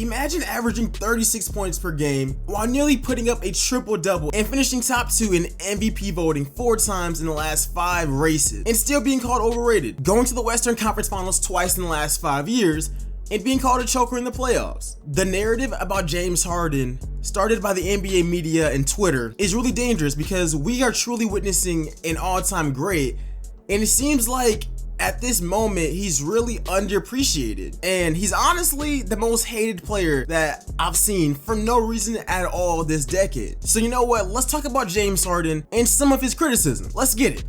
Imagine averaging 36 points per game while nearly putting up a triple-double and finishing top 2 in MVP voting 4 times in the last 5 races and still being called overrated, going to the Western Conference Finals twice in the last 5 years, and being called a choker in the playoffs. The narrative about James Harden, started by the NBA media and Twitter, is really dangerous because we are truly witnessing an all-time great, and it seems like at this moment he's really underappreciated, and he's honestly the most hated player that I've seen for no reason at all this decade. So you know what, let's talk about James Harden and some of his criticism. Let's get it.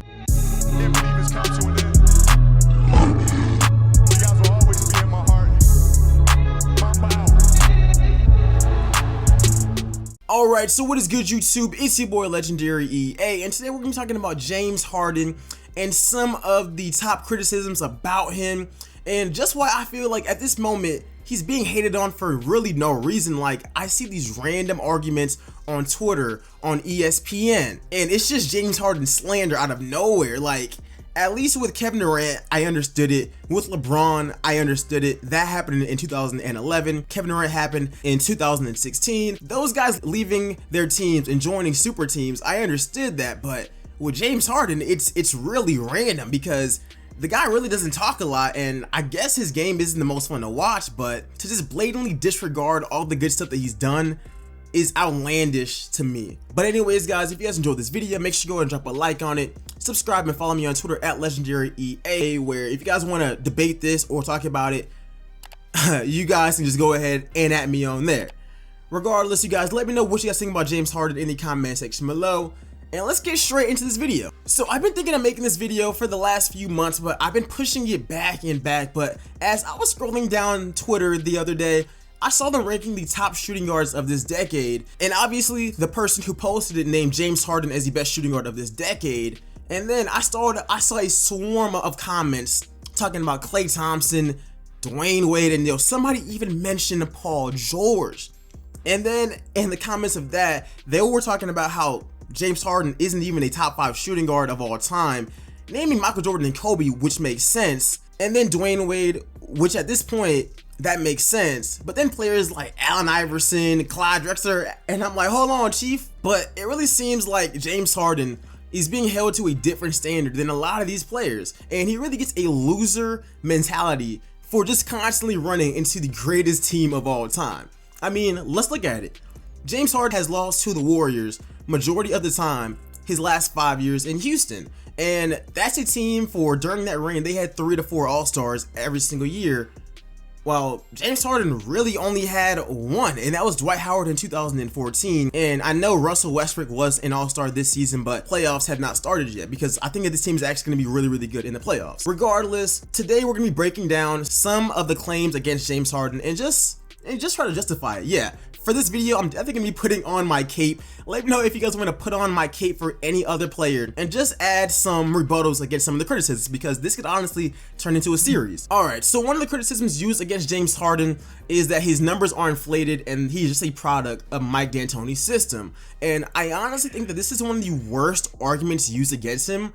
Alright, so what is good, YouTube? It's your boy Legendary EA, and today we're going to be talking about James Harden and some of the top criticisms about him, and just why I feel like at this moment he's being hated on for really no reason. Like, I see these random arguments on Twitter, on ESPN, and it's just James Harden slander out of nowhere. Like, at least with Kevin Durant, I understood it. With LeBron, I understood it. That happened in 2011. Kevin Durant happened in 2016. Those guys leaving their teams and joining super teams, I understood that. But with James Harden, it's really random because the guy really doesn't talk a lot, and I guess his game isn't the most fun to watch, but to just blatantly disregard all the good stuff that he's done is outlandish to me. But anyways, guys, if you guys enjoyed this video, make sure you go ahead and drop a like on it, subscribe, and follow me on Twitter at LegendaryEA, where if you guys want to debate this or talk about it, you guys can just go ahead and at me on there. Regardless, you guys, let me know what you guys think about James Harden in the comment section below, and let's get straight into this video. So I've been thinking of making this video for the last few months, but I've been pushing it back and back. But as I was scrolling down Twitter the other day, I saw them ranking the top shooting guards of this decade, and obviously the person who posted it named James Harden as the best shooting guard of this decade. And then I saw a swarm of comments talking about Klay Thompson, Dwayne Wade, and somebody even mentioned Paul George. And then in the comments of that, they were talking about how James Harden isn't even a top 5 shooting guard of all time, naming Michael Jordan and Kobe, which makes sense, and then Dwayne Wade, which at this point that makes sense, but then players like Allen Iverson, Clyde Drexler, and I'm like, hold on, chief. But it really seems like James Harden is being held to a different standard than a lot of these players, and he really gets a loser mentality for just constantly running into the greatest team of all time. I mean, let's look at it. James Harden has lost to the Warriors majority of the time his last 5 years in Houston, and that's a team for during that reign they had 3 to 4 All-Stars every single year. Well, James Harden really only had one, and that was Dwight Howard in 2014. And I know Russell Westbrook was an all-star this season, but playoffs had not started yet because I think that this team is actually going to be really, really good in the playoffs. Regardless, today we're going to be breaking down some of the claims against James Harden and just try to justify it. Yeah. For this video, I'm definitely going to be putting on my cape. Let me know if you guys want to put on my cape for any other player and just add some rebuttals against some of the criticisms, because this could honestly turn into a series. Alright, so one of the criticisms used against James Harden is that his numbers are inflated and he's just a product of Mike D'Antoni's system. And I honestly think that this is one of the worst arguments used against him.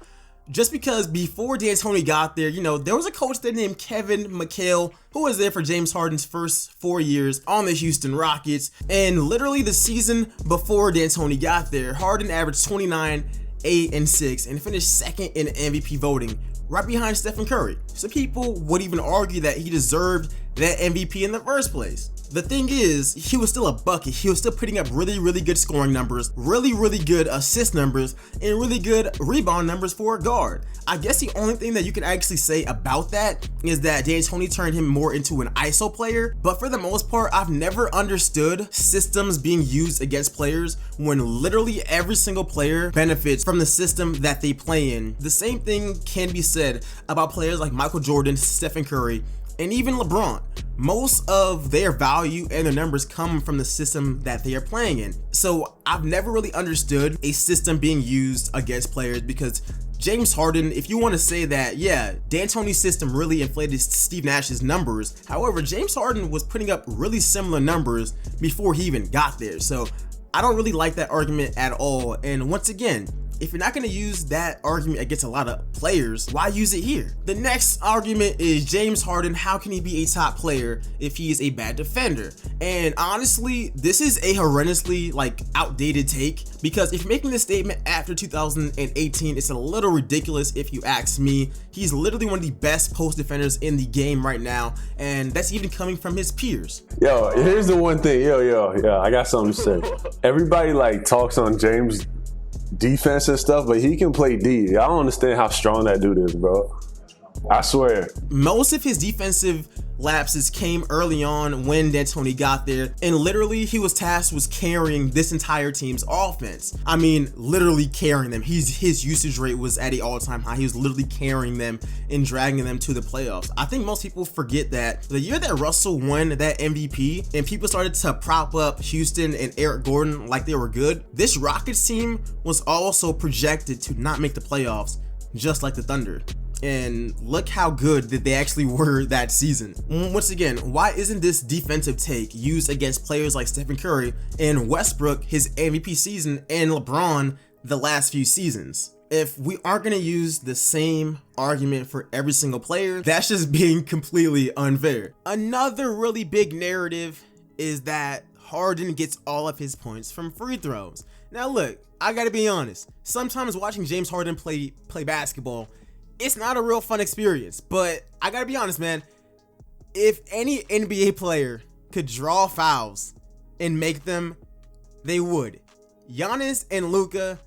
Just because before D'Antoni got there, there was a coach there named Kevin McHale who was there for James Harden's first 4 years on the Houston Rockets. And literally the season before D'Antoni got there, Harden averaged 29, 8, and 6 and finished second in MVP voting, right behind Stephen Curry. So people would even argue that he deserved that MVP in the first place. The thing is, he was still a bucket. He was still putting up really, really good scoring numbers, really, really good assist numbers, and really good rebound numbers for a guard. I guess the only thing that you can actually say about that is that D'Antoni turned him more into an ISO player, but for the most part, I've never understood systems being used against players when literally every single player benefits from the system that they play in. The same thing can be said about players like Michael Jordan, Stephen Curry, and even LeBron. Most of their value and their numbers come from the system that they are playing in. So I've never really understood a system being used against players, because James Harden, if you want to say that, yeah, D'Antoni's system really inflated Steve Nash's numbers. However, James Harden was putting up really similar numbers before he even got there. So I don't really like that argument at all. And once again, if you're not going to use that argument against a lot of players, why use it here? The next argument is James Harden. How can he be a top player if he is a bad defender? And honestly, this is a horrendously outdated take, because if you're making this statement after 2018, it's a little ridiculous if you ask me. He's literally one of the best post defenders in the game right now, and that's even coming from his peers. Yo, here's the one thing. Yo, I got something to say. Everybody talks on James' defense and stuff, but he can play D. I don't understand how strong that dude is, bro. I swear. Most of his defensive lapses came early on when D'Antoni got there, and literally he was tasked with carrying this entire team's offense. I mean, literally carrying them. His usage rate was at an all-time high. He was literally carrying them and dragging them to the playoffs. I think most people forget that the year that Russell won that MVP and people started to prop up Houston and Eric Gordon like they were good, this Rockets team was also projected to not make the playoffs, just like the Thunder. And look how good that they actually were that season. Once again, why isn't this defensive take used against players like Stephen Curry and Westbrook his MVP season and LeBron the last few seasons? If we aren't going to use the same argument for every single player, that's just being completely unfair. Another really big narrative is that Harden gets all of his points from free throws. Now look, I gotta be honest, sometimes watching James Harden play basketball, it's not a real fun experience, but I gotta be honest, man. If any NBA player could draw fouls and make them, they would. Giannis and Luka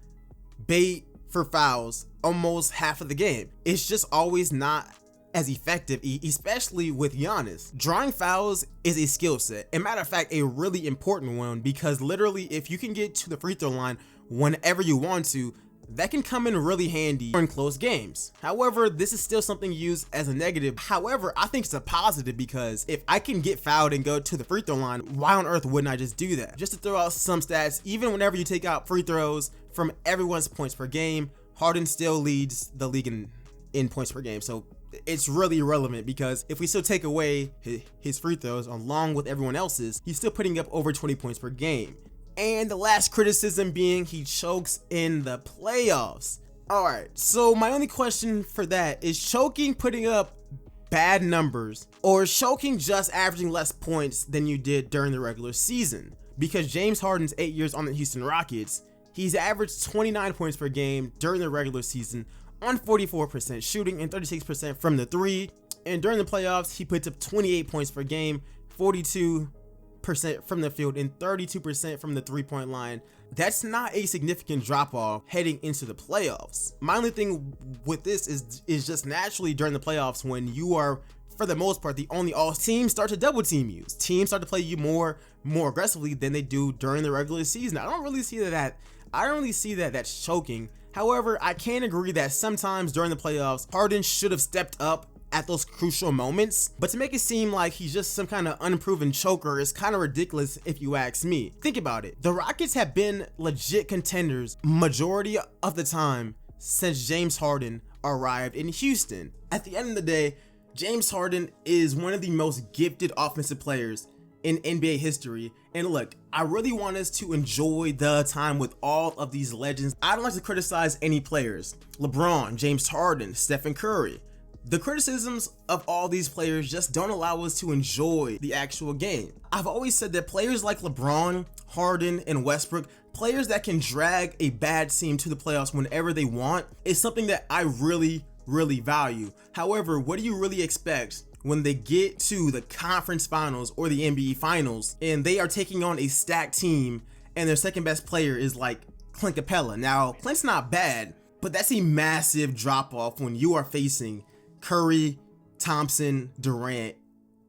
bait for fouls almost half of the game. It's just always not as effective, especially with Giannis. Drawing fouls is a skill set, and matter of fact, a really important one, because literally if you can get to the free throw line whenever you want to, that can come in really handy in close games. However, this is still something used as a negative. However, I think it's a positive, because if I can get fouled and go to the free throw line, why on earth wouldn't I just do that? Just to throw out some stats, even whenever you take out free throws from everyone's points per game, Harden still leads the league in points per game. So it's really irrelevant, because if we still take away his free throws along with everyone else's, he's still putting up over 20 points per game. And the last criticism being he chokes in the playoffs. Alright, so my only question for that is choking putting up bad numbers, or choking just averaging less points than you did during the regular season? Because James Harden's 8 years on the Houston Rockets, he's averaged 29 points per game during the regular season on 44% shooting and 36% from the three. And during the playoffs, he puts up 28 points per game, 42% from the field and 32% from the three-point line. That's not a significant drop off heading into the playoffs. My only thing with this is just naturally during the playoffs, when you are, for the most part, the only all teams start to double team you. Teams start to play you more aggressively than they do during the regular season. I don't really see that that's choking. However, I can agree that sometimes during the playoffs, Harden should have stepped up at those crucial moments, but to make it seem like he's just some kind of unproven choker is kind of ridiculous if you ask me. Think about it. The Rockets have been legit contenders majority of the time since James Harden arrived in Houston. At the end of the day, James Harden is one of the most gifted offensive players in NBA history. And look, I really want us to enjoy the time with all of these legends. I don't like to criticize any players. LeBron, James Harden, Stephen Curry. The criticisms of all these players just don't allow us to enjoy the actual game. I've always said that players like LeBron, Harden, and Westbrook, players that can drag a bad team to the playoffs whenever they want, is something that I really value. However, what do you really expect when they get to the conference finals or the NBA finals and they are taking on a stacked team and their second best player is like Clint Capella? Now, Clint's not bad, but that's a massive drop off when you are facing Curry, Thompson, Durant,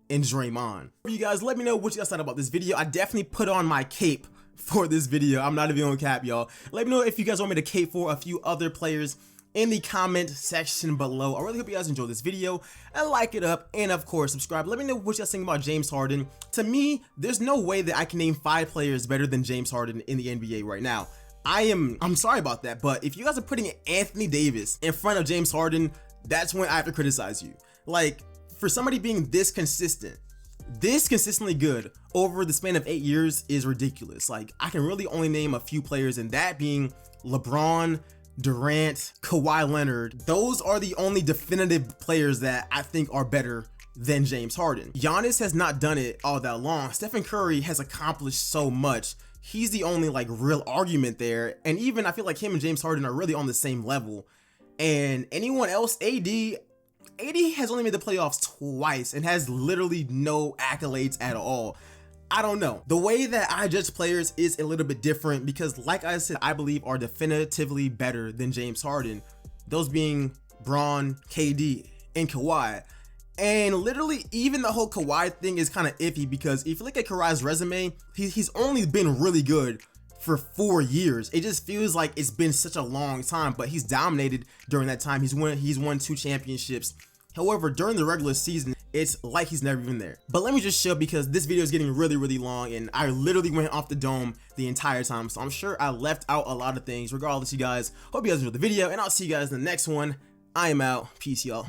and Draymond. You guys, let me know what you guys thought about this video. I definitely put on my cape for this video. I'm not even on cap, y'all. Let me know if you guys want me to cape for a few other players in the comment section below. I really hope you guys enjoyed this video and like it up, and of course subscribe. Let me know what you guys think about James Harden. To me, there's no way that I can name 5 players better than James Harden in the NBA right now. I'm sorry about that, but if you guys are putting Anthony Davis in front of James Harden, that's when I have to criticize you. Like, for somebody being this consistently good over the span of 8 years is ridiculous. Like, I can really only name a few players, and that being LeBron, Durant, Kawhi Leonard, those are the only definitive players that I think are better than James Harden. Giannis has not done it all that long. Stephen Curry has accomplished so much. He's the only like real argument there. And even I feel like him and James Harden are really on the same level. And anyone else, AD has only made the playoffs twice and has literally no accolades at all. I don't know. The way that I judge players is a little bit different because, like I said, I believe are definitively better than James Harden. Those being Bron, KD, and Kawhi. And literally, even the whole Kawhi thing is kind of iffy because if you look at Kawhi's resume, he's only been really good for 4 years. It just feels like it's been such a long time, but he's dominated during that time. He's won 2 championships. However, during the regular season, it's like he's never even there. But let me just show, because this video is getting really long and I literally went off the dome the entire time. So I'm sure I left out a lot of things. Regardless, you guys, hope you guys enjoyed the video and I'll see you guys in the next one. I am out. Peace, y'all.